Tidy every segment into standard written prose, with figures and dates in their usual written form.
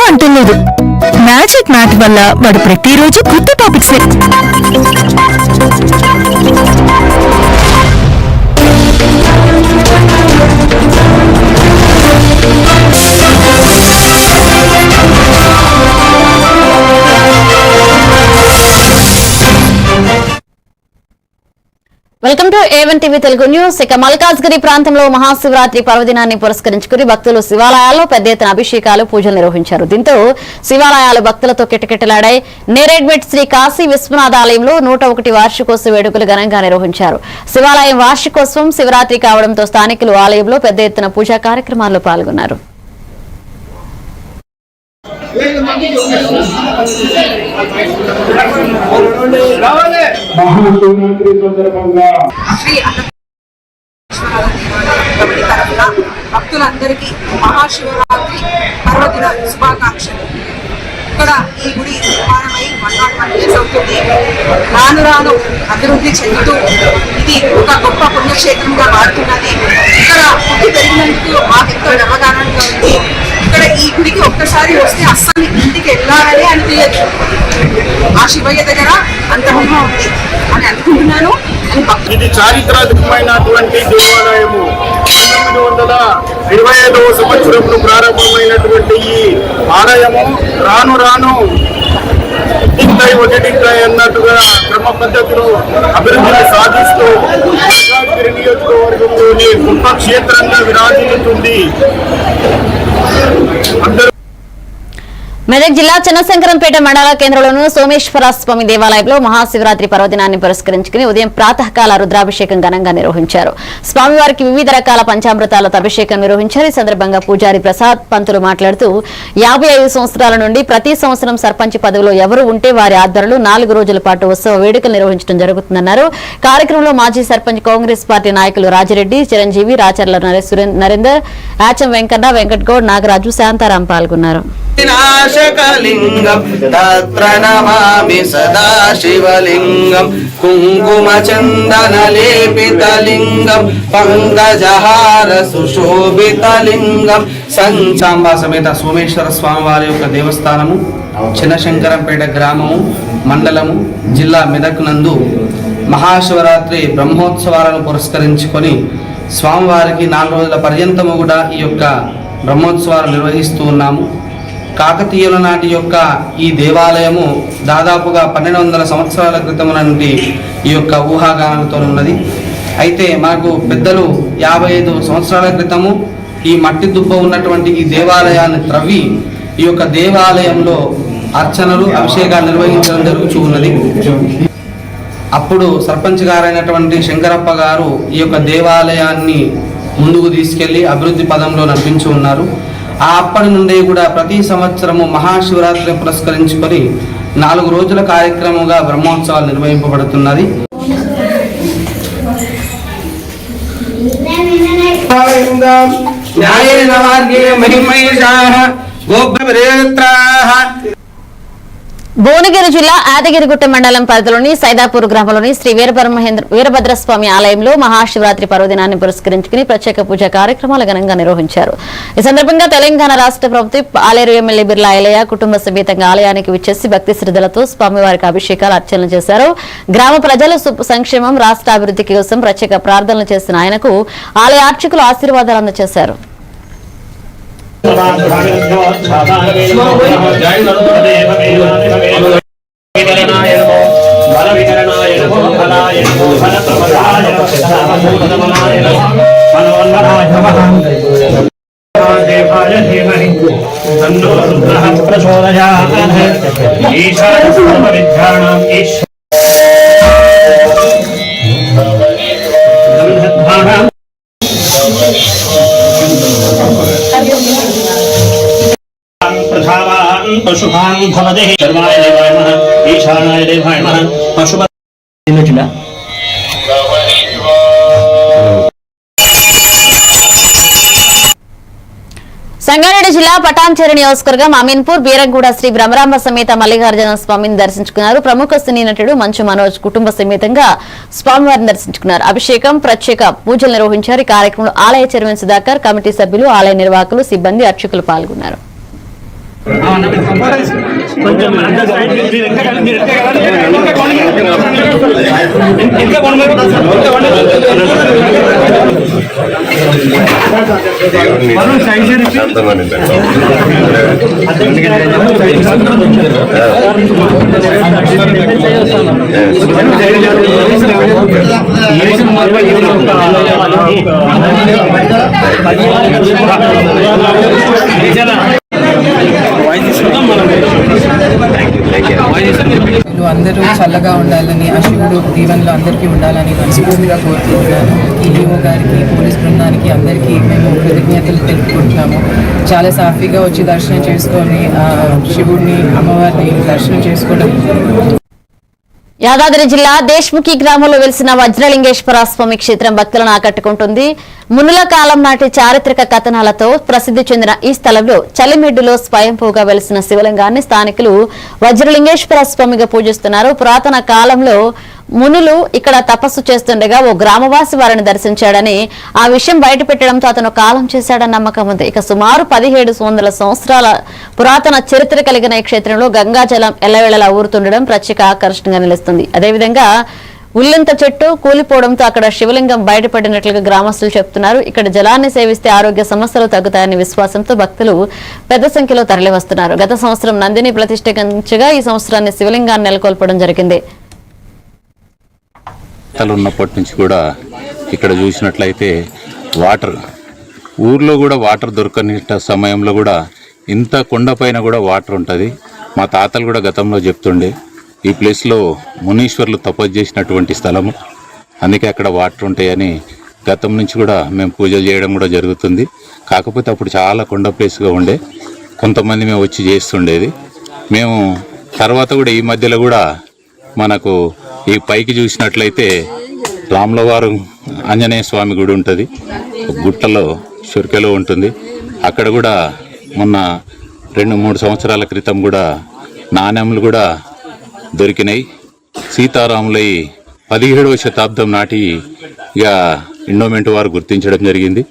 అంటలేదు. Magic mat వల్ల వాడు ప్రతిరోజు కొత్త topics. Welcome to A1 TV Telugu news. ఇక మల్కాజ్గిరి ప్రాంతంలో మహాశివరాత్రి పర్వదినాన్ని పురస్కరించుకుని భక్తులు శివాలయాల్లో పెద్ద ఎత్తున అభిషేకాలు పూజలు నిర్వహించారు. దీంతో శివాలయాలు భక్తులతో కిటకిటలాడాయి. నేరేడ్మెట్ శ్రీ కాశీ విశ్వనాథ ఆలయంలో 101 వార్షికోత్సవ వేడుకలు ఘనంగా నిర్వహించారు. శివాలయం వార్షికోత్సవం శివరాత్రి కావడంతో స్థానికులు ఆలయంలో పెద్ద ఎత్తున పూజా కార్యక్రమాల్లో పాల్గొన్నారు. మహాశివరాత్రి సందర్భంగా భక్తులందరికీ మహాశివరాత్రి పర్వదిన శుభాకాంక్షలు. ఇక్కడ ఈ గుడి నిర్మాణమై 101 years అవుతుంది. రాను రాను అభివృద్ధి చెందుతూ ఇది ఒక గొప్ప పుణ్యక్షేత్రంగా మారుతున్నది. ఇక్కడ పుట్టి పెరిగినందుకు మాకెంతో గర్వకారణంగా ఉంది. ఇక్కడ ఈ గుడికి ఒక్కసారి వస్తే అస్సలు ఇంటికి వెళ్ళాలని అనిపించదు. ఆ శివయ్య దగ్గర అంత మహిమ ఉంది అని అనుకుంటున్నాను. ఇది చారిత్రాత్మకమైనటువంటి దేవాలయము. 1925వ సంవత్సరంలో ప్రారంభమైనటువంటి ఈ ఆలయము రాను రాను ఒకటింటాయి అన్నట్టుగా క్రమ పద్ధతిలో అభివృద్ధిని సాధిస్తూ మల్కాజ్గిరి నియోజకవర్గంలోని గొప్ప క్షేత్రంగా విరాజిల్లుతుంది. మెదక్ జిల్లా చిన్నశంకరంపేట మండల కేంద్రంలోని సోమేశ్వర స్వామి దేవాలయంలో మహాశివరాత్రి పర్వదినాన్ని పురస్కరించుకుని ఉదయం ప్రాతకాల రుద్రాభిషేకం ఘనంగా నిర్వహించారు. స్వామివారికి వివిధ రకాల పంచామృతాలతో అభిషేకం నిర్వహించారు. ఈ సందర్భంగా పూజారి ప్రసాద్ పంతులు మాట్లాడుతూ 55 సంవత్సరాల నుండి ప్రతి సంవత్సరం సర్పంచ్ పదవిలో ఎవరు ఉంటే వారి ఆధ్వర్యంలో 4 రోజుల పాటు ఉత్సవ వేడుకలు నిర్వహించడం జరుగుతుందన్నారు. కార్యక్రమంలో మాజీ సర్పంచ్ కాంగ్రెస్ పార్టీ నాయకులు రాజిరెడ్డి, చిరంజీవి, రాచర్ల నరేందర్, ఆచం వెంకన్న, వెంకట్ గౌడ్, నాగరాజు, శాంతారాం పాల్గొన్నారు. వినాశకలింగం తత్ర నమామి సదా శివలింగం కుంకుమ చందన లేపితలింగం పంకజహార సుశోభితలింగం. సంచాంబా సమేత సోమేశ్వర స్వామి వారి యొక్క దేవస్థానము చిన్నశంకరంపేట గ్రామము మండలము జిల్లా మెదక్ నందు మహాశివరాత్రి బ్రహ్మోత్సవాలను పురస్కరించుకొని స్వామివారికి 4 రోజుల పర్యంతము కూడా ఈ యొక్క బ్రహ్మోత్సవాలు నిర్వహిస్తూ ఉన్నాము. కాకతీయుల నాటి యొక్క ఈ దేవాలయము దాదాపుగా 1200 సంవత్సరాల క్రితం నుండి ఈ యొక్క ఊహాగానాలతో ఉన్నది. అయితే మనకు పెద్దలు 55 సంవత్సరాల క్రితము ఈ మట్టి దుబ్బ ఉన్నటువంటి ఈ దేవాలయాన్ని త్రవ్వి ఈ యొక్క దేవాలయంలో అర్చనలు అభిషేకాలు నిర్వహించడం జరుగుతూ ఉన్నది. అప్పుడు సర్పంచ్ గారైనటువంటి శంకరప్ప గారు ఈ యొక్క దేవాలయాన్ని ముందుకు తీసుకెళ్లి అభివృద్ధి పదంలో నడిపించి ఉన్నారు. అప్పటి నుండి కూడా ప్రతి సంవత్సరము మహాశివరాత్రి పురస్కరించుకొని 4 రోజుల కార్యక్రమంగా బ్రహ్మోత్సవాలు నిర్వహింపబడుతున్నది. భువనగిరి జిల్లా యాదగిరిగుట్ట మండలం పరిధిలోని సైదాపూర్ గ్రామంలోని శ్రీ వీరభద్రస్వామి ఆలయంలో మహాశివరాత్రి పర్వదినాన్ని పురస్కరించుకుని ప్రత్యేక పూజా కార్యక్రమాలు ఘనంగా నిర్వహించారు. ఈ సందర్భంగా తెలంగాణ రాష్ట్ర ప్రభుత్వ ఆలేరు ఎమ్మెల్యే బిర్లా ఐలయ్య కుటుంబ సమేతంగా ఆలయానికి విచ్చేసి భక్తి శ్రద్ధలతో స్వామివారికి అభిషేకాలు అర్చనలు చేశారు. గ్రామ ప్రజల సంక్షేమం రాష్ట్ర అభివృద్ధి కోసం ప్రత్యేక ప్రార్థనలు చేసిన ఆయనకు ఆలయ అర్చకులు ఆశీర్వాదాలు అందజేశారు. पशुभान भवदे सर्वाय देवाय नमः ईशानाय देवाय नमः पशुपति జిల్లా సంగారెడ్డి జిల్లా పటాన్చెరు నియోజకవర్గం అమీన్పూర్ బీరంగూడ శ్రీ బ్రహ్మరాంబ సమేత మల్లికార్జున స్వామిని దర్శించుకున్నారు. ప్రముఖ సినీ నటుడు మంచు మనోజ్ కుటుంబ సమేతంగా స్వామివారిని దర్శించుకున్నారు. అభిషేకం ప్రత్యేక పూజలు నిర్వహించారు. ఈ కార్యక్రమంలో ఆలయ చైర్మన్ సుధాకర్, కమిటీ సభ్యులు, ఆలయ నిర్వాహకులు, సిబ్బంది, అర్చకులు పాల్గొన్నారు. అందరూ చల్లగా ఉండాలని, ఆ శివుడు దీవెనలు అందరికీ ఉండాలని మనస్ఫూర్తిగా కోరుకుంటున్నాను. ఈఓ గారికి, పోలీస్ బృందానికి అందరికీ మేము కృతజ్ఞతలు తెలుపుకుంటున్నాము. చాలా సాఫీగా వచ్చి దర్శనం చేసుకొని శివుడిని, అమ్మవారిని దర్శనం చేసుకోవడం. యాదాద్రి జిల్లా దేశ్ముఖి గ్రామంలో వెలిసిన వజ్రలింగేశ్వర స్వామి క్షేత్రం భక్తులను ఆకట్టుకుంటుంది. మునుల కాలం నాటి చారిత్రక కథనాలతో ప్రసిద్ధి చెందిన ఈ స్థలంలో చలిమెడ్డులో స్వయంభూగా వెలిసిన శివలింగాన్ని స్థానికులు వజ్రలింగేశ్వర స్వామిగా పూజిస్తున్నారు. పురాతన కాలంలో మునులు ఇక్కడ తపస్సు చేస్తుండగా ఓ గ్రామవాసి వారిని దర్శించాడని, ఆ విషయం బయటపెట్టడంతో అతను కాలం చేశాడని నమ్మకం ఉంది. ఇక సుమారు 1700 సంవత్సరాల పురాతన చరిత్ర కలిగిన ఈ క్షేత్రంలో గంగాజలం ఎల్లవేళలా ఊరుతుండడం ప్రత్యేక ఆకర్షణగా నిలుస్తుంది. అదేవిధంగా ఉల్లింత చెట్టు కూలిపోవడంతో అక్కడ శివలింగం బయటపడినట్లుగా గ్రామస్తులు చెబుతున్నారు. ఇక్కడ జలాన్ని సేవిస్తే ఆరోగ్య సమస్యలు తగ్గుతాయని విశ్వాసంతో భక్తులు పెద్ద సంఖ్యలో తరలివస్తున్నారు. గత సంవత్సరం నందిని ప్రతిష్ఠించగా ఈ సంవత్సరాన్ని శివలింగాన్ని నెలకొల్పడం జరిగింది. ఉన్నప్పటి నుంచి కూడా ఇక్కడ చూసినట్లయితే ఊర్లో కూడా వాటర్ దొరకని సమయంలో కూడా ఇంత కొండపైన కూడా వాటర్ ఉంటుంది. మా తాతలు కూడా గతంలో చెప్తుండే ఈ ప్లేస్లో మునీశ్వర్లు తపస్సు చేసినటువంటి స్థలము, అందుకే అక్కడ వాటర్ ఉంటాయని గతం నుంచి కూడా మేము పూజలు చేయడం కూడా జరుగుతుంది. కాకపోతే అప్పుడు చాలా కొండ ప్లేస్గా ఉండే, కొంతమంది మేము వచ్చి చేస్తుండేది. మేము తర్వాత కూడా ఈ మధ్యలో కూడా మనకు ఈ పైకి చూసినట్లయితే రాములవారు ఆంజనేయ స్వామి గుడి ఉంటుంది, గుట్టలో షుర్కెలో ఉంటుంది. అక్కడ కూడా మొన్న 2-3 సంవత్సరాల క్రితం కూడా నాణ్యములు కూడా దొరికినాయి. సీతారాములై 17వ శతాబ్దం నాటి ఇక ఎండోమెంట్ వారు గుర్తించడం జరిగింది.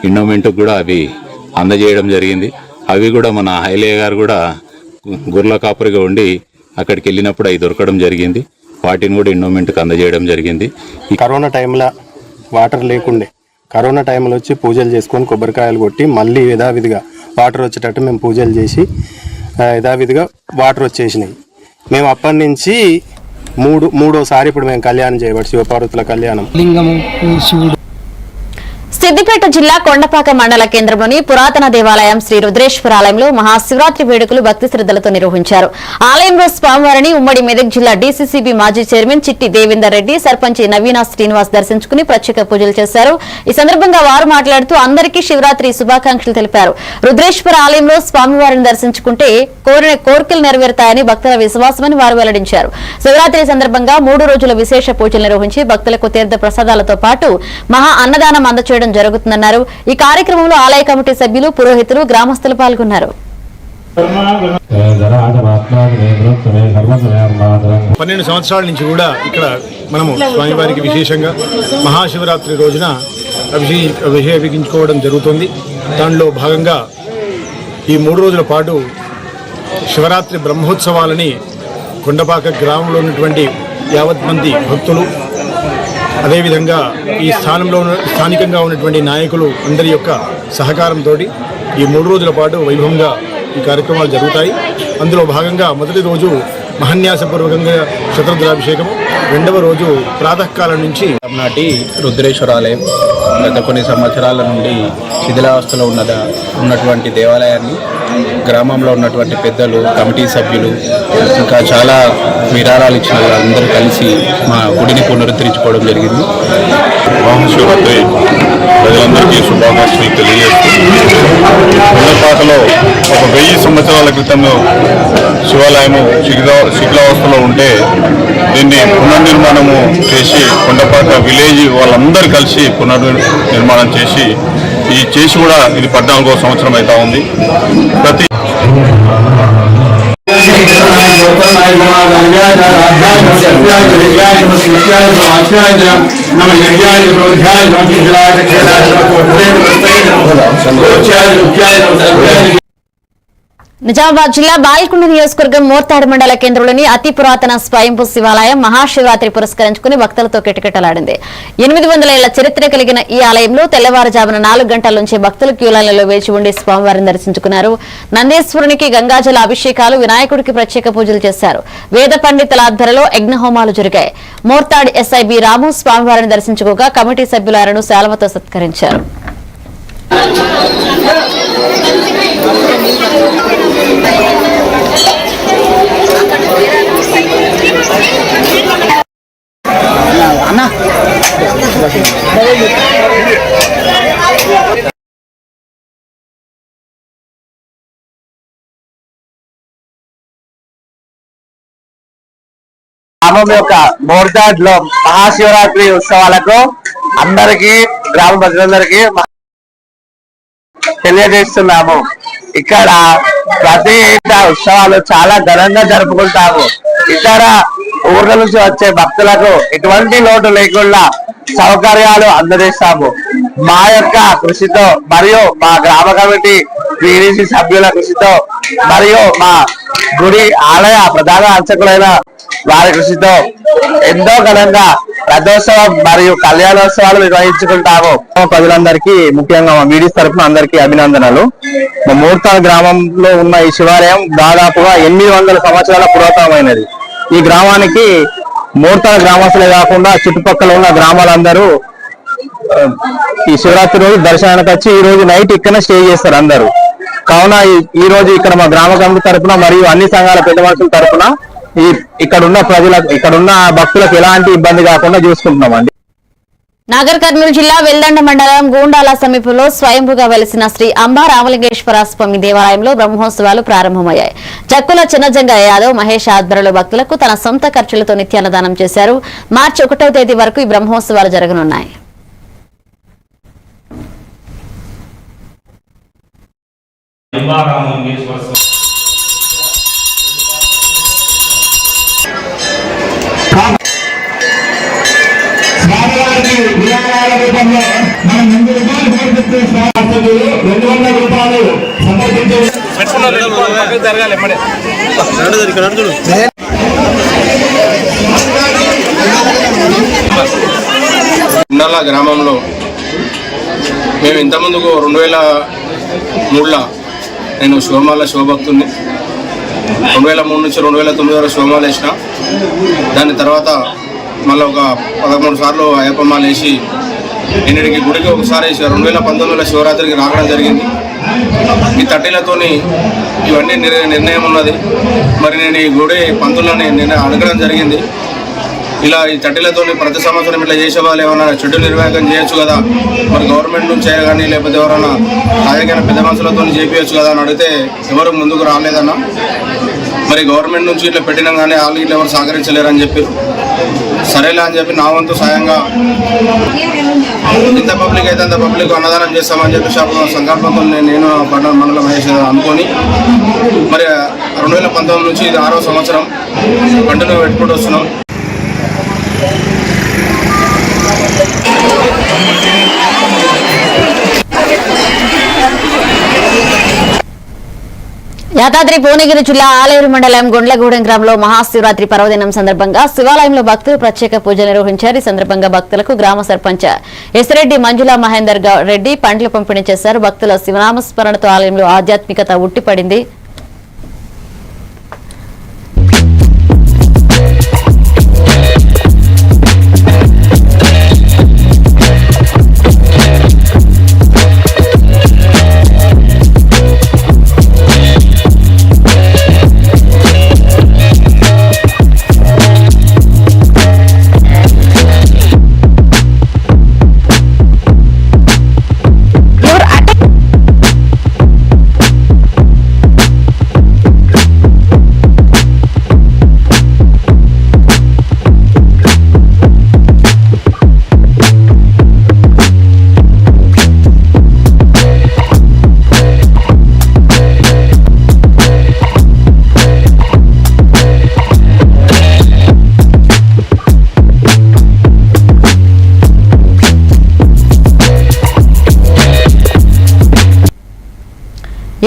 ఎండోమెంట్కి కూడా అవి అందజేయడం జరిగింది. అవి కూడా మన హైలయ్య గారు కూడా గుర్ల కాపురిగా ఉండి అక్కడికి వెళ్ళినప్పుడు అవి దొరకడం జరిగింది. వాటిని కూడా ఎండోమెంట్కి అందజేయడం జరిగింది. ఈ కరోనా టైంలో వాటర్ లేకుండే, కరోనా టైంలో వచ్చి పూజలు చేసుకొని కొబ్బరికాయలు కొట్టి మళ్ళీ యథావిధిగా వాటర్ వచ్చేటట్టు మేము పూజలు చేసి యథావిధిగా వాటర్ వచ్చేసినాయి. మేము అప్పటి నుంచి మూడోసారి ఇప్పుడు మేము కళ్యాణం చేయబడి శివపార్వతుల కళ్యాణం. లింగము శివుడు. సిద్దిపేట జిల్లా కొండపాక మండల కేంద్రంలోని పురాతన దేవాలయం శ్రీ రుద్రేశ్వర ఆలయంలో మహాశివరాత్రి వేడుకలు భక్తి శ్రద్ధలతో నిర్వహించారు. ఆలయంలో స్వామివారిని ఉమ్మడి మెదక్ జిల్లా డీసీసీబీ మాజీ చైర్మన్ చిట్టి దేవేందర్ రెడ్డి, సర్పంచ్ నవీనా శ్రీనివాస్ దర్శించుకుని ప్రత్యేక పూజలు చేశారు. ఈ సందర్భంగా వారు మాట్లాడుతూ అందరికీ శివరాత్రి శుభాకాంక్షలు తెలిపారు. రుద్రేశ్వర ఆలయంలో స్వామివారిని దర్శించుకుంటే కోరిన కోరికలు నెరవేరుతాయని భక్తుల విశ్వాసమని వారు వెల్లడించారు. శివరాత్రి సందర్భంగా 3 రోజుల విశేష పూజలు నిర్వహించి భక్తులకు తీర్థ ప్రసాదాలతో పాటు మహా అన్నదానం అందచేయడం జరుగుతుందన్నారు. ఈ కార్యక్రమంలో ఆలయ కమిటీ సభ్యులు, పురోహితులు, గ్రామస్తులు పాల్గొన్నారు. 12 సంవత్సరాల నుంచి కూడా ఇక్కడ మనము స్వామివారికి విశేషంగా మహాశివరాత్రి రోజున అభిషేకించుకోవడం జరుగుతుంది. దానిలో భాగంగా ఈ 3 రోజుల పాటు శివరాత్రి బ్రహ్మోత్సవాలని కొండపాక గ్రామంలో ఉన్నటువంటి యావత్ మంది భక్తులు, అదేవిధంగా ఈ స్థానికంగా ఉన్నటువంటి నాయకులు అందరి యొక్క సహకారంతో ఈ 3 రోజుల పాటు వైభవంగా ఈ కార్యక్రమాలు జరుగుతాయి. అందులో భాగంగా మొదటి రోజు మహాన్యాసపూర్వకంగా శతరుద్రాభిషేకం, 2వ రోజు ప్రాతకాలం నుంచి నాటి రుద్రేశ్వరాలయం గత కొన్ని సంవత్సరాల నుండి శిథిలావస్థలో ఉన్నటువంటి దేవాలయాన్ని గ్రామంలో ఉన్నటువంటి పెద్దలు, కమిటీ సభ్యులు, ఇంకా చాలా విరాళాలు ఇచ్చిన వాళ్ళందరూ కలిసి మా గుడిని పునరుద్ధరించుకోవడం జరిగింది. మహాశివరాత్రి ప్రజలందరికీ శుభాకాంక్షలు తెలియజేస్తూ, కొండపాకలో ఒక 1000 సంవత్సరాల క్రితంలో శివాలయము శిథిలావస్థలో ఉంటే దీన్ని పునర్నిర్మాణము చేసి కొండపాక విలేజ్ వాళ్ళందరూ కలిసి పునర్నిర్మాణం చేసి కూడా ఇది 14వ సంవత్సరం అవుతా ఉంది. ప్రతి నిజామాబాద్ జిల్లా బాల్కొండ నియోజకవర్గం మోర్తాడు మండల కేంద్రంలోని అతి పురాతన స్వయంభూ శివాలయం మహాశివరాత్రి పురస్కరించుకుని భక్తులతో కిటకిటలాడింది. 800 ఏళ్ల చరిత్ర కలిగిన ఈ ఆలయంలో తెల్లవారుజామున 4 గంటల నుంచి భక్తులు క్యూలైన్లలో వేచి ఉండి స్వామివారిని దర్శించుకున్నారు. నందీశ్వరునికి గంగాజల అభిషేకాలు, వినాయకుడికి ప్రత్యేక పూజలు చేశారు. వేద పండితుల ఆధ్వర్యంలో యజ్ఞహోమాలు జరిగాయి. మోర్తాడు ఎస్ఐబి రాము స్వామివారిని దర్శించుకోగా కమిటీ సభ్యులు ఆయనను శాలువతో సత్కరించారు. గ్రామం యొక్క మోర్తాడ్ లో మహాశివరాత్రి ఉత్సవాలకు అందరికీ గ్రామ ప్రజలందరికీ తెలియజేస్తున్నాము. ఇక్కడ ప్రతి ఏటా ఉత్సవాలు చాలా ఘనంగా జరుపుకుంటాము. ఇతర ఊర్ల నుంచి వచ్చే భక్తులకు ఎటువంటి లోటు లేకుండా సౌకర్యాలు అందజేస్తాము. మా యొక్క కృషితో మరియు మా గ్రామ కమిటీ వీడిసి సభ్యుల కృషితో మరియు మా గుడి ఆలయ ప్రధాన అర్చకులైన వారి కృషితో ఎంతో ఘనంగా రథోత్సవం మరియు కళ్యాణోత్సవాలు నిర్వహించుకుంటాము. ప్రజలందరికీ ముఖ్యంగా మా వీడిస్ తరఫున అందరికీ అభినందనలు. మా మూర్తాడు గ్రామంలో ఉన్న ఈ శివాలయం దాదాపుగా 800 సంవత్సరాల పురాతనమైనది. ఈ గ్రామానికి మూర్తాడు గ్రామస్తులే కాకుండా చుట్టుపక్కల ఉన్న గ్రామాలందరూ ఈ శివరాత్రి రోజు దర్శనానికి వచ్చి ఈ రోజు నైట్ ఇక్కడ స్టే చేస్తారు అందరూ. కావున ఈ రోజు ఇక్కడ మా గ్రామ కమిటీ తరఫున మరియు అన్ని సంఘాల పెద్ద మనుషుల తరఫున ఇక్కడున్న ప్రజలకు ఇక్కడున్న భక్తులకు ఎలాంటి ఇబ్బంది కాకుండా చూసుకుంటున్నామండి. నాగర్ కర్నూలు జిల్లా వెల్దండ మండలం గూండాల సమీపంలో స్వయంభుగా వెలిసిన శ్రీ అంబా రామలింగేశ్వర స్వామి దేవాలయంలో బ్రహ్మోత్సవాలు ప్రారంభమయ్యాయి. చక్కుల చిన్నజంగయ్య యాదవ్ మహేష్ ఆధ్వర్యంలో భక్తులకు తన సొంత ఖర్చులతో నిత్యాన్నదానం చేశారు. మార్చి 1వ తేదీ వరకు ఈ బ్రహ్మోత్సవాలు జరగనున్నాయి. ఉండాల గ్రామంలో మేము ఇంతకుముందుకు 2003లో నేను శివమాల శివభక్తుడిని. 2003 నుంచి 2009 వరకు శివమాల వేసిన. దాని తర్వాత మళ్ళీ ఒక 13 సార్లు అయ్యప్ప మాల వేసి నిన్నటికి గుడికి ఒకసారి 2019లో శివరాత్రికి రావడం జరిగింది. ఈ తట్టిలతోని ఇవన్నీ నిర్ణయం ఉన్నది. మరి నేను ఈ గుడి పంతులని నేను అడగడం జరిగింది. ఇలా ఈ తట్టిలతోని ప్రతి సంవత్సరం ఇట్లా చేసే వాళ్ళు ఏమైనా చెడు నిర్వాహకం చేయొచ్చు కదా, మరి గవర్నమెంట్ నుంచి కానీ లేకపోతే ఎవరైనా రాజకీయ పెద్ద మనుషులతో చేపించచ్చు కదా అని అడిగితే ఎవరు ముందుకు రాలేదన్నా. మరి గవర్నమెంట్ నుంచి ఇట్లా పెట్టినాం కానీ వాళ్ళు ఇట్లా ఎవరు సహకరించలేరని చెప్పి సరేలే అని చెప్పి నా వంతు సాయంగా ఇంత పబ్లిక్ అయితే అంత పబ్లిక్ అన్నదానం చేస్తామని చెప్పి సంకల్పంతో నేను మండలం మహేష్ అనుకొని మరి 2019 నుంచి ఇది 6వ సంవత్సరం కంటిన్యూ పెట్టుకుంటూ వస్తున్నాం. యాదాద్రి భువనగిరి జిల్లా ఆలేరు మండలం గుండ్లగూడెం గ్రామంలో మహాశివరాత్రి పర్వదినం సందర్భంగా శివాలయంలో భక్తులు ప్రత్యేక పూజలు నిర్వహించారు. ఈ సందర్భంగా భక్తులకు గ్రామ సర్పంచ్ ఎస్రెడ్డి మంజులా మహేందర్ రెడ్డి పండ్లు పంపిణీ చేశారు. భక్తుల శివనామస్మరణతో ఆలయంలో ఆధ్యాత్మికత ఉట్టిపడింది.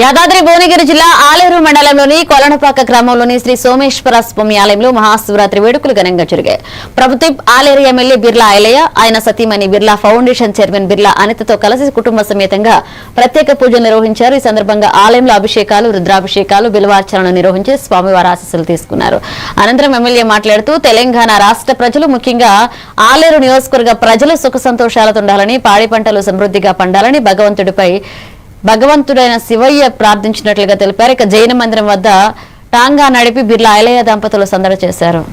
యాదాద్రి భువనగిరి జిల్లా ఆలేరు మండలంలోని కొలనపాక గ్రామంలోని శ్రీ సోమేశ్వర స్వామి ఆలయంలో మహాశివరాత్రి వేడుకలు ఘనంగా జరిగాయి. ప్రభుత్వ ఆలేరు ఎమ్మెల్యే బిర్లా ఐలయ్య, ఆయన సతీమణి బిర్లా ఫౌండేషన్ చైర్మన్ బిర్లా అనితతో కలిసి కుటుంబ సమేతంగా ప్రత్యేక పూజలు నిర్వహించారు. ఈ సందర్భంగా ఆలయంలో అభిషేకాలు, రుద్రాభిషేకాలు, బిల్వార్చనలు నిర్వహించి స్వామివారి ఆశీస్సులు తీసుకున్నారు. అనంతరం ఎమ్మెల్యే మాట్లాడుతూ తెలంగాణ రాష్ట్ర ప్రజలు, ముఖ్యంగా ఆలేరు నియోజకవర్గ ప్రజలు సుఖ సంతోషాలతో ఉండాలని, పాడి పంటలు సమృద్ధిగా పండాలని భగవంతుడైన శివయ్య ప్రార్థించినట్లుగా తెలిపారు. ఇక జైన మందిరం వద్ద టాంగా నడిపి బిర్లా ఐలయ్య దంపతులు సందడి చేశారు.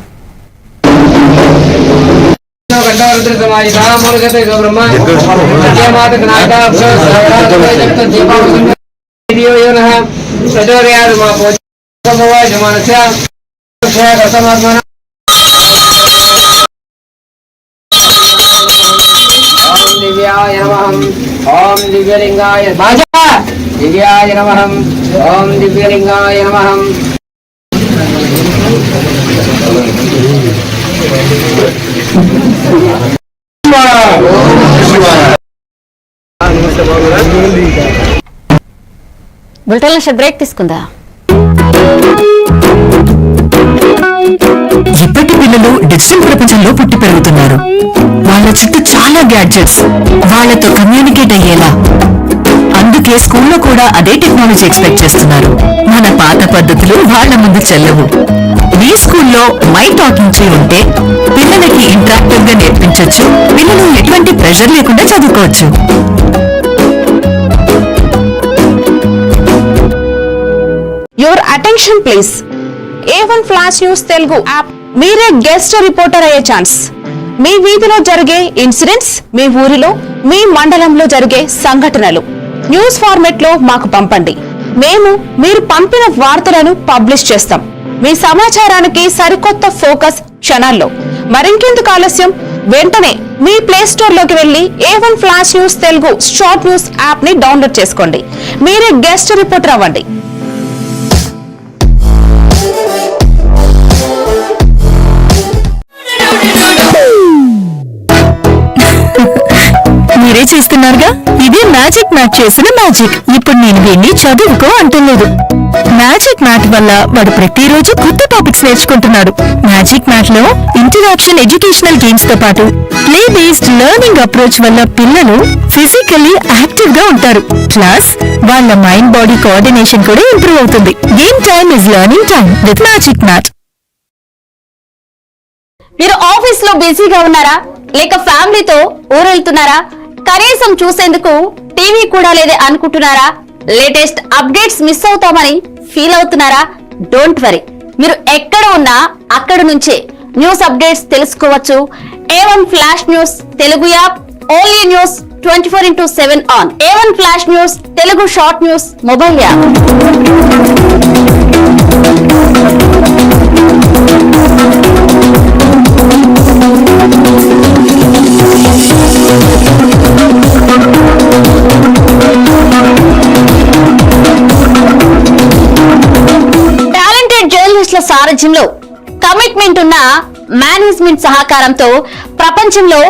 दिव्याय नमः ओम दिव्यलिंगाय दिव्याय नमः ओम दिव्यलिंगाय नमः బుల్టన్ బ్రేక్ తీసుకుందా. ఇప్పటి పిల్లలు డిజిటల్ ప్రపంచంలో పుట్టి పెరుగుతున్నారు. వాళ్ళ చుట్టూ చాలా గ్యాడ్జెట్స్, వాళ్ళతో కమ్యూనికేట్ అయ్యేలా. అందుకే స్కూల్లో కూడా అదే టెక్నాలజీ ఎక్స్పెక్ట్ చేస్తున్నారు. మన పాత పద్ధతులు వాళ్ళ ముందు చెల్లవు. మీ స్కూల్లో మై టాకింగ్ ట్రీ ఉంటే పిల్లలకి ఇంటరాక్టివ్ గా నేర్పించొచ్చు. పిల్లలు ఎటువంటి ప్రెషర్ లేకుండా చదువుకోవచ్చు. Your attention please. A1 flash news Telugu app. మీరే గెస్ట్ రిపోర్టర్ అయ్యే ఛాన్స్. మీ వీధిలో జరిగే ఇన్సిడెంట్స్, మీ ఊరిలో, మీ మండలంలో జరిగే సంఘటనలు న్యూస్ ఫార్మెట్ లో మాకు పంపండి. మేము మీరు పంపిన వార్తలను పబ్లిష్ చేస్తాం. మీ సమాచారానికి సరికొత్త ఫోకస్ క్షణాల్లో. మరింకెందుకు ఆలస్యం, వెంటనే మీ ప్లే స్టోర్ లోకి వెళ్లి A1 flash news Telugu short news app ని డౌన్లోడ్ చేసుకోండి. మీరే గెస్ట్ రిపోర్టర్ అవ్వండి. మీరే చేస్తున్నారుగా. ఇదే మ్యాజిక్ మ్యాట్ చేసిన మ్యాజిక్. ఇప్పుడు నేను వీడిని చదువుకో అంటలేదు. మ్యాజిక్ మ్యాట్ వల్ల వాడు ప్రతిరోజు కొత్త టాపిక్స్ నేర్చుకుంటున్నాడు. మ్యాజిక్ మ్యాట్ లో ఇంటరాక్షన్, ఎడ్యుకేషనల్ గేమ్స్ తో పాటు ప్లే బేస్డ్ లెర్నింగ్ అప్రోచ్ వల్ల పిల్లలు ఫిజికల్లీ యాక్టివ్ గా ఉంటారు. ప్లస్ వాళ్ళ మైండ్ బాడీ కోఆర్డినేషన్ కూడా ఇంప్రూవ్ అవుతుంది. Game time is learning time with magic mat. మీరు ఆఫీస్ లో బిజీగా ఉన్నారా, లేక ఫ్యామిలీతో ఊరెళ్తున్నారా, కనీసం చూసేందుకు టీవీ కూడా లేదే అనుకుంటున్నారా, లేటెస్ట్ అప్డేట్స్ మిస్ అవుతామని ఫీల్ అవుతున్నారా? డోంట్ వరీ, మీరు ఎక్కడ ఉన్నా అక్కడ నుంచే న్యూస్ అప్డేట్స్ తెలుసుకోవచ్చు. A1 flash news Telugu app, only news 24/7 on. A1 flash news Telugu short news mobile app. Talented జర్నలిస్టుల సారథ్యంలో, కమిట్మెంట్ ఉన్న మేనేజ్మెంట్ సహకారంతో ప్రపంచంలో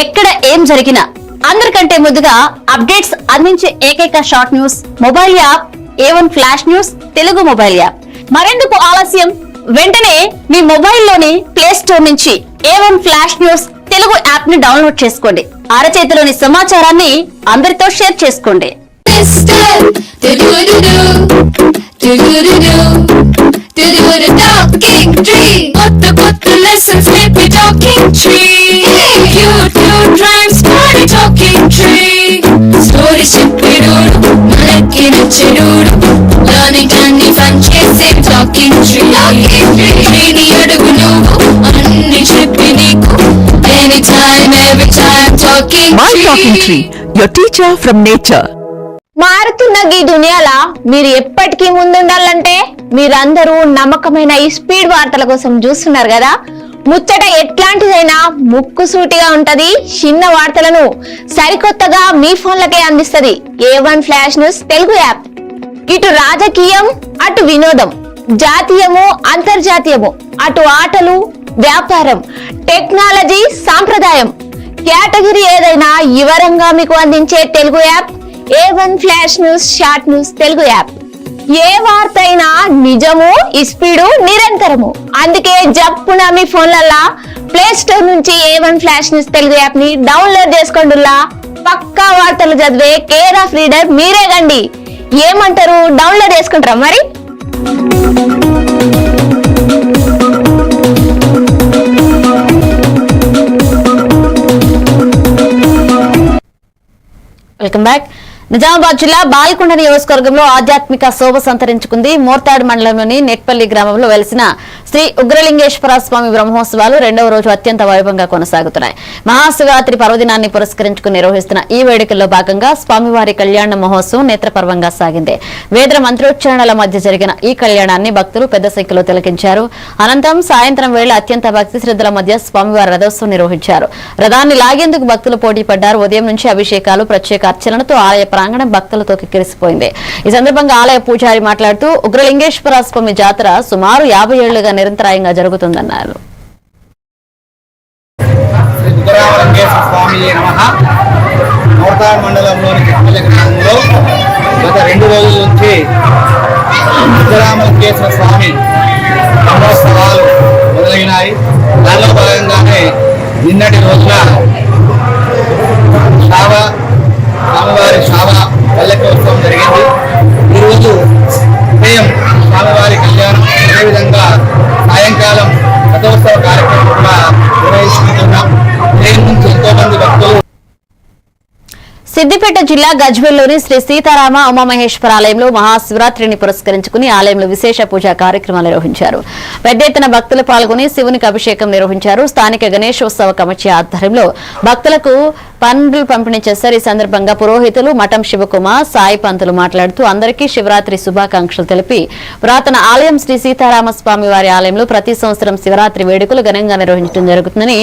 ఎక్కడ ఏం జరిగినా అందరికంటే ముందుగా అప్డేట్స్ అందించే ఏకైక short news mobile app A1 flash news Telugu mobile app. మరెందుకు ఆలస్యం, వెంటనే మీ మొబైల్లోని ప్లే స్టోర్ నుంచి A1 flash news Telugu app ని డౌన్లోడ్ చేసుకోండి. అరచేతిలోని సమాచారాన్ని అందరితో షేర్ చేసుకోండి. My Talking Tree, your teacher from nature. మారుతున్న ఈ దునియాలా మీరు ఎప్పటికీ ముందుండాలంటే మీరందరూ నమ్మకమైన ఈ స్పీడ్ వార్తల కోసం చూస్తున్నారు కదా. ముచ్చట ఎట్లాంటిదైనా ముక్కుసూటిగా ఉంటది. చిన్న వార్తలను సరికొత్తగా మీ ఫోన్లకే అందిస్తది A1 flash news Telugu app. ఇటు రాజకీయం, అటు వినోదం, జాతీయము, అంతర్జాతీయము, అటు ఆటలు, వ్యాపారం, టెక్నాలజీ, సాంప్రదాయం, కేటగిరీ ఏదైనా వివరంగా మీకు అందించే Telugu app A1 flash news short news Telugu app. ఏ వార్త అయినా నిజము ఇస్పీడు నిరంతరము. అందుకే జప్పున మీ ఫోన్లల్లా ప్లే స్టోర్ నుంచి A1 flash news Telugu app ని డౌన్లోడ్ చేసుకోండిలా. పక్కా వార్తలు చదివే కేర్ ఆఫ్ రీడర్ మీరే గండి. ఏమంటారు, డౌన్లోడ్ చేసుకుంటారా మరి? Welcome back. నిజామాబాద్ జిల్లా బాల్కొండ నియోజకవర్గంలో ఆధ్యాత్మిక శోభ సంతరించుకుంది. మోర్తాడు మండలంలోని నెట్పల్లి గ్రామంలో వెలిసిన శ్రీ ఉగ్రలింగేశ్వర స్వామి బ్రహ్మోత్సవాలు రెండవ రోజు అత్యంత వైభవంగా కొనసాగుతున్నాయి. మహాశివరాత్రి పర్వదినాన్ని పురస్కరించుకుని నిర్వహిస్తున్న ఈ వేడుకల్లో భాగంగా స్వామివారి కళ్యాణ మహోత్సవం నేత్రపర్వంగా సాగింది. వేద మంత్రోచ్చారణల మధ్య జరిగిన ఈ కళ్యాణాన్ని భక్తులు పెద్ద సంఖ్యలో తిలకించారు. అనంతరం సాయంత్రం వేళ అత్యంత భక్తి శ్రద్ధల మధ్య స్వామివారి రథోత్సవం నిర్వహించారు. రథాన్ని లాగేందుకు భక్తులు పోటీ పడ్డారు. ఉదయం నుంచి అభిషేకాలు, ప్రత్యేక అర్చనలతో ఆలయ ప్రాంగణం భక్తులతో కిక్కిరిసిపోయింది. ఈ సందర్భంగా ఆలయ పూజారి మాట్లాడుతూ ఉగ్రలింగేశ్వర స్వామి జాతర సుమారు 50 ఏళ్లుగా నిరంతరాయంగా జరుగుతుందన్నారు. మండలంలోని గ్రామంలో గత 2 రోజుల నుంచి ఉగ్రలింగేశ్వర స్వామి బ్రహ్మోత్సవాలు మొదలైనాయి. దానిలో భాగంగానే నిన్నటి రోజున స్వామివారి పల్లెకోత్సవం జరిగింది. ఈరోజు ఉదయం స్వామివారి కళ్యాణం, అదేవిధంగా సాయంకాలం రథోత్సవ కార్యక్రమం కూడా నిర్వహిస్తున్నాం. ఉదయం నుంచి ఎంతో మంది భక్తులు. సిద్దిపేట జిల్లా గజ్వేల్లోని శ్రీ సీతారామ ఉమామహేశ్వర ఆలయంలో మహాశివరాత్రిని పురస్కరించుకుని ఆలయంలో విశేష పూజా కార్యక్రమాలు నిర్వహించారు. పెద్ద ఎత్తున భక్తులు పాల్గొని శివునికి అభిషేకం నిర్వహించారు. స్థానిక గణేశోత్సవ కమిటీ ఆధ్వర్యంలో భక్తులకు పండ్లు పంపిణీ చేశారు. ఈ సందర్భంగా పురోహితులు మఠం శివకుమార్, సాయి పంతులు మాట్లాడుతూ అందరికీ శివరాత్రి శుభాకాంక్షలు తెలిపి పురాతన ఆలయం శ్రీ సీతారామ స్వామి వారి ఆలయంలో ప్రతి సంవత్సరం శివరాత్రి వేడుకలు ఘనంగా నిర్వహించడం జరుగుతుందని,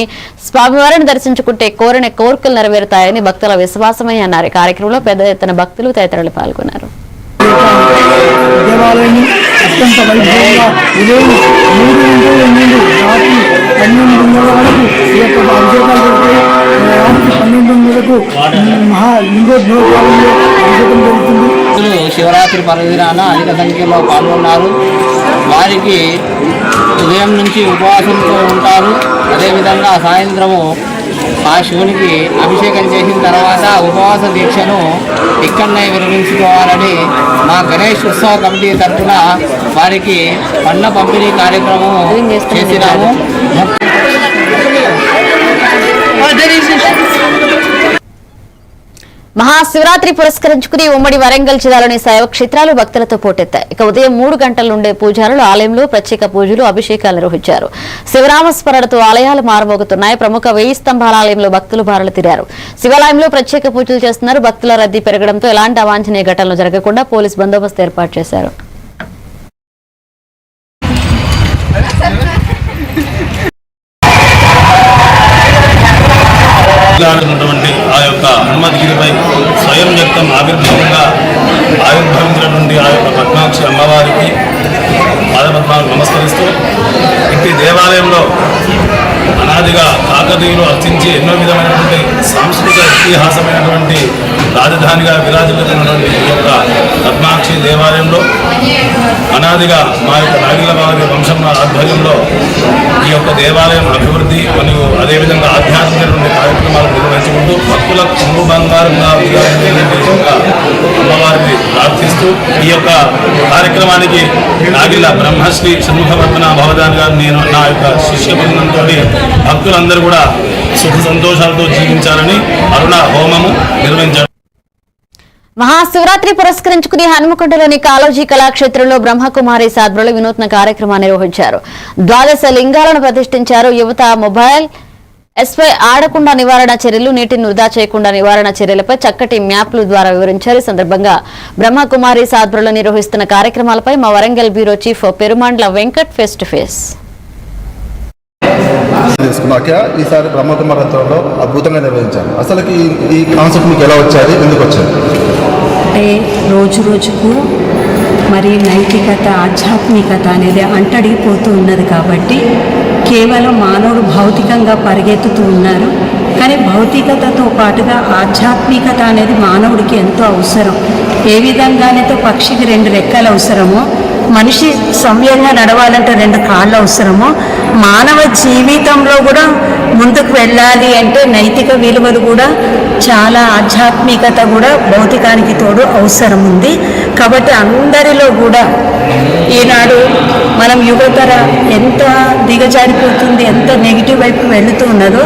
స్వామివారిని దర్శించుకుంటే కోరిన కోరికలు నెరవేరుతాయని భక్తుల విశ్వాసమని అన్నారు. ఈ కార్యక్రమంలో పెద్ద ఎత్తున భక్తులు తదితరులు పాల్గొన్నారు. దేవాలయాన్ని అత్యంత వైభవంగా ఉదయం 3 నుండి 8 రాత్రి 12 వరకు ఈ యొక్క అభిషేకాలు జరుగుతాయి. రాత్రి 12 మహాలింగోద్భవాలలో అభిషేకం జరుగుతుంది. శివరాత్రి పర్వదినాన అధిక సంఖ్యలో పాల్గొన్నారు. వారికి ఉదయం నుంచి ఉపవాసంతో ఉంటారు. అదేవిధంగా సాయంత్రము ఆ శివునికి అభిషేకం చేసిన తర్వాత ఉపవాస దీక్షను ఇక్కడనే విరమించుకోవాలని మా గణేష్ ఉత్సవ కమిటీ తరఫున వారికి పండ్ల పంపిణీ కార్యక్రమం చేసినాము. మహాశివరాత్రి పురస్కరించుకుని ఉమ్మడి వరంగల్ జిల్లాలోని శైవ క్షేత్రాలు భక్తులతో పోటెత్తాయి. ఇక ఉదయం 3 గంటల నుండే పూజారులు ఆలయంలో ప్రత్యేక పూజలు, అభిషేకాలు నిర్వహించారు. శివరామస్మరణతో ఆలయాలు మారుమోగుతున్నాయి. ప్రముఖ 1000 స్తంభాల ఆలయంలో భక్తులు బారులు తిరిగారు. శివాలయంలో ప్రత్యేక పూజలు చేస్తున్నారు. భక్తుల రద్దీ పెరగడంతో ఎలాంటి అవాంఛనీయ ఘటనలు జరగకుండా పోలీసు బందోబస్తు ఏర్పాటు చేశారు. ఆ యొక్క హనుమద్గిరిపై స్వయం వ్యక్తం ఆవిర్భవించినటువంటి ఆ యొక్క పద్మాక్షి అమ్మవారికి పాదపద్మాలకు నమస్కరిస్తూ ఇంటి దేవాలయంలో అనాదిగా కాకతీయులు అర్చించి ఎన్నో విధమైనటువంటి సాంస్కృతిక ఇతిహాసమైనటువంటి రాజధానిగా విరాజిల్లుతున్నటువంటి ఈ యొక్క పద్మాక్షి దేవాలయంలో అనాదిగా మా యొక్క నాగిల వారి వంశం ఆధ్వర్యంలో ఈ యొక్క దేవాలయం అభివృద్ధి మరియు అదేవిధంగా ఆధ్యాత్మికటువంటి కార్యక్రమాలు నిర్వహించుకుంటూ భక్తుల కొంగు బంగారంగా అమ్మవారిని ప్రార్థిస్తూ ఈ యొక్క కార్యక్రమానికి నాగిల బ్రహ్మశ్రీ షణ్ముఖవర్ధన భవదాన్ గారు, నేను నా యొక్క శిష్య బృందంతో భక్తులందరూ కూడా సుఖ సంతోషాలతో జీవించాలని అరుణ హోమము నిర్వహించారు. మహాశివరాత్రి పురస్కరించుకుని హనుమకొండలోని కాళోజీ కళాక్షేత్రంలో బ్రహ్మకుమారి సాధ్వలో వినూత్న కార్యక్రమాన్ని నిర్వహించారు. 12 లింగాలను ప్రతిష్ఠించారు. యువత మొబైల్ ఎస్పై ఆడకుండా నివారణ చర్యలు, నీటిని వృధా చేయకుండా నివారణ చర్యలపై చక్కటి మ్యాప్ల ద్వారా వివరించారు. ఈ సందర్భంగా బ్రహ్మకుమారి సాధ్వలో నిర్వహిస్తున్న కార్యక్రమాలపై మా Warangal bureau chief Perumandla Venkat face to face. తీసుకున్నాక ఈసారి బ్రహ్మకుమారత్వంలో అద్భుతంగా నిర్వహించాను. అసలు ఈ కాన్సెప్ట్ మీకు ఎలా వచ్చారు, ఎందుకు వచ్చారు? అంటే రోజు రోజుకు మరి నైతికత, ఆధ్యాత్మికత అనేది అంటడిగిపోతూ ఉన్నది కాబట్టి కేవలం మానవుడు భౌతికంగా పరిగెత్తుతూ ఉన్నారు. కానీ భౌతికతతో పాటుగా ఆధ్యాత్మికత అనేది మానవుడికి ఎంతో అవసరం. ఏ విధంగానైతే పక్షికి 2 రెక్కలు అవసరమో, మనిషి సవ్యంగా నడవాలంటే 2 కాళ్ళు అవసరమో, మానవ జీవితంలో కూడా ముందుకు వెళ్ళాలి అంటే నైతిక విలువలు కూడా చాలా, ఆధ్యాత్మికత కూడా భౌతికానికి తోడు అవసరం ఉంది. కాబట్టి అందరిలో కూడా ఈనాడు మనం యువతర ఎంత దిగజారిపోతుంది, ఎంత నెగిటివ్ వైపు వెళుతూ ఉన్నదో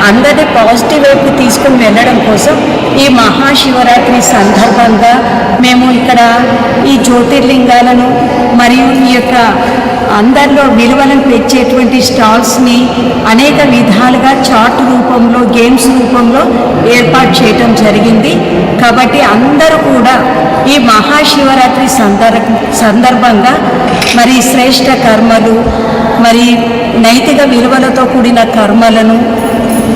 అందరినీ పాజిటివ్ వైపు తీసుకుని వెళ్ళడం కోసం ఈ మహాశివరాత్రి సందర్భంగా మేము ఇక్కడ ఈ జ్యోతిర్లింగాలను మరియు ఈ యొక్క అందరిలో విలువలను పెంచేటువంటి స్టాల్స్ని అనేక విధాలుగా చార్ట్ రూపంలో, గేమ్స్ రూపంలో ఏర్పాటు చేయటం జరిగింది. కాబట్టి అందరూ కూడా ఈ మహాశివరాత్రి సందర్భంగా మరి శ్రేష్ఠ కర్మలు, మరి నైతిక విలువలతో కూడిన కర్మలను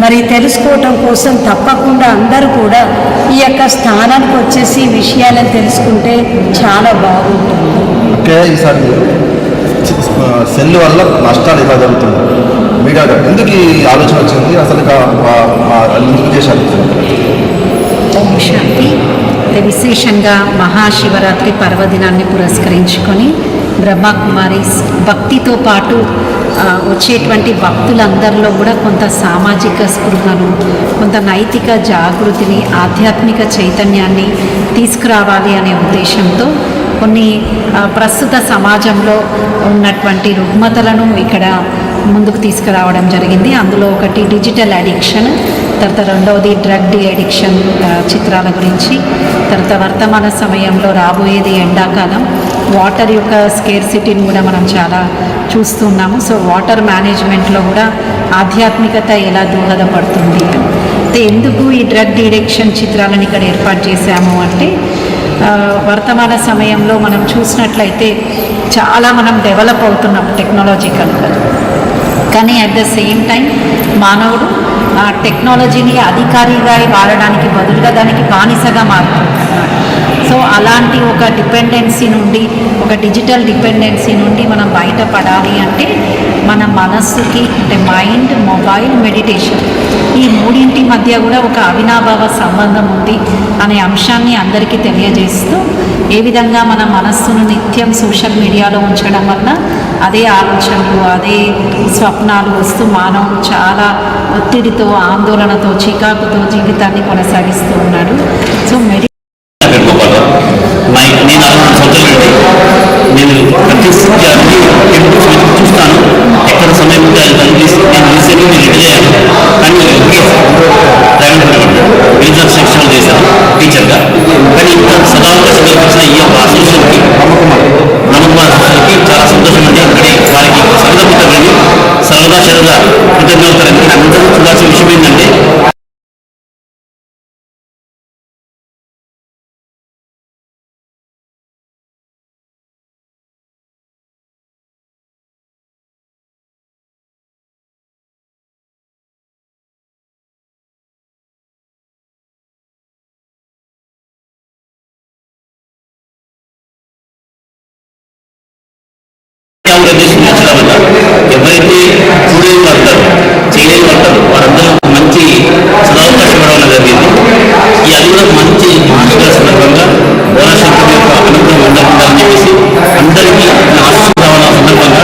మరి తెలుసుకోవటం కోసం తప్పకుండా అందరూ కూడా ఈ యొక్క స్థానానికి వచ్చేసి విషయాలను తెలుసుకుంటే చాలా బాగుంటుంది. ఓకే, ఈసారి సెల్ వల్ల నష్టాలు ఇలా జరుగుతున్నాయి. మీడియా ఎందుకు ఈ ఆలోచన వచ్చింది, అసలు ఎందుకు చేశారు? శాంతి విశేషంగా మహాశివరాత్రి పర్వదినాన్ని పురస్కరించుకొని బ్రహ్మకుమారీస్ భక్తితో పాటు వచ్చేటువంటి భక్తులందరిలో కూడా కొంత సామాజిక స్పృహను, కొంత నైతిక జాగృతిని, ఆధ్యాత్మిక చైతన్యాన్ని తీసుకురావాలి అనే ఉద్దేశంతో కొన్ని ప్రస్తుత సమాజంలో ఉన్నటువంటి రుగ్మతలను ఇక్కడ ముందుకు తీసుకురావడం జరిగింది. అందులో ఒకటి డిజిటల్ అడిక్షన్, తర్వాత రెండవది డ్రగ్ అడిక్షన్ చిత్రాల గురించి, తర్వాత వర్తమాన సమయంలో రాబోయేది ఎండాకాలం, వాటర్ యొక్క స్కేర్సిటీని కూడా మనం చాలా చూస్తున్నాము. సో వాటర్ మేనేజ్మెంట్లో కూడా ఆధ్యాత్మికత ఎలా దోహదపడుతుంది అంటే ఎందుకు ఈ డ్రగ్ అడిక్షన్ చిత్రాలను ఇక్కడ ఏర్పాటు చేశాము అంటే వర్తమాన సమయంలో మనం చూసినట్లయితే చాలా మనం డెవలప్ అవుతున్నాం టెక్నాలజికల్గా, కానీ అట్ ద సేమ్ టైం మానవుడు ఆ టెక్నాలజీని అధికారిగా వాడడానికి బదులుగా దానికి బానిసగా మారుతున్నాడు. సో అలాంటి ఒక డిపెండెన్సీ నుండి, ఒక డిజిటల్ డిపెండెన్సీ నుండి మనం బయటపడాలి అంటే మన మనస్సుకి అంటే మైండ్, మొబైల్, మెడిటేషన్ ఈ మూడింటి మధ్య కూడా ఒక అవినాభావ సంబంధం ఉంది అనే అంశాన్ని అందరికీ తెలియజేస్తూ, ఏ విధంగా మన మనస్సును నిత్యం సోషల్ మీడియాలో ఉంచడం వల్ల అదే ఆలోచనలు, అదే స్వప్నాలు వస్తూ మానవుడు చాలా ఒత్తిడితో, ఆందోళనతో, చికాకుతో జీవితాన్ని కొనసాగిస్తూ ఉన్నాడు. సో నేను ప్రతి చూస్తాను, ఎక్కడ సమయం ఉంటే అది కనిపిస్తే నేను రీసెంట్గా రిటైర్ అయ్యాను. కానీ ప్రైవేట్ సెక్షన్లో చేశాను టీచర్గా. కానీ ఇంత సదావకాశం కల్పించిన ఈ యొక్క అసోసియేషన్కి, నమ్మకుమార్ అసోసియేషన్కి చాలా సంతోషం అండి. ఇక్కడ వారికి సందర్భించబడి సరదా కృతజ్ఞతలు. అందరూ చూడాల్సిన విషయం ఏంటంటే ఎవరైతే చూడలేని పడతారు, చేయలేని పడతారు, వారందరూ మంచి సదావకాశం ఇవ్వడం జరిగింది. ఈ అది కూడా మంచి మహాశివ సందర్భంగా బోధశంకర్ యొక్క అనుగ్రహం ఉండకుండాలని చెప్పేసి అందరికీ ఆశిస్తూ రావాల సందర్భంగా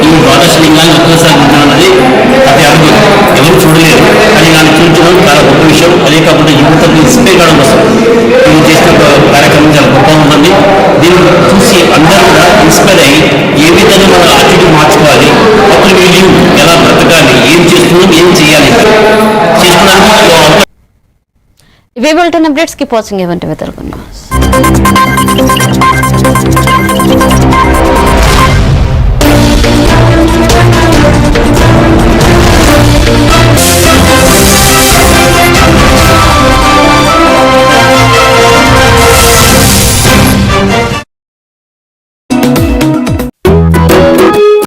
ఈ ద్వాదశ లింగాన్ని ఒక్కసారి ఉంచాలన్నది అతి అద్భుతం. ఎవరు చూడలేరు, కానీ దాన్ని చూపించడం చాలా గొప్ప విషయం. అదే కాకుండా యువతకు ఇన్స్పైర్ కావడం కోసం మీరు చేసిన కార్యక్రమం చాలా గొప్పగా ఉంటుంది. దీన్ని చూసి అందరూ కూడా ఇన్స్పైర్ అయ్యి ఏ విధంగా మన యాటిట్యూడ్ మార్చుకోవాలి, అప్పుడు వీళ్ళు ఎలా బ్రతకాలి, ఏం చేస్తున్నాం, ఏం చేయాలి చేసుకోవడానికి. ఇవే bulletin updates, keep watching event with Telugu news.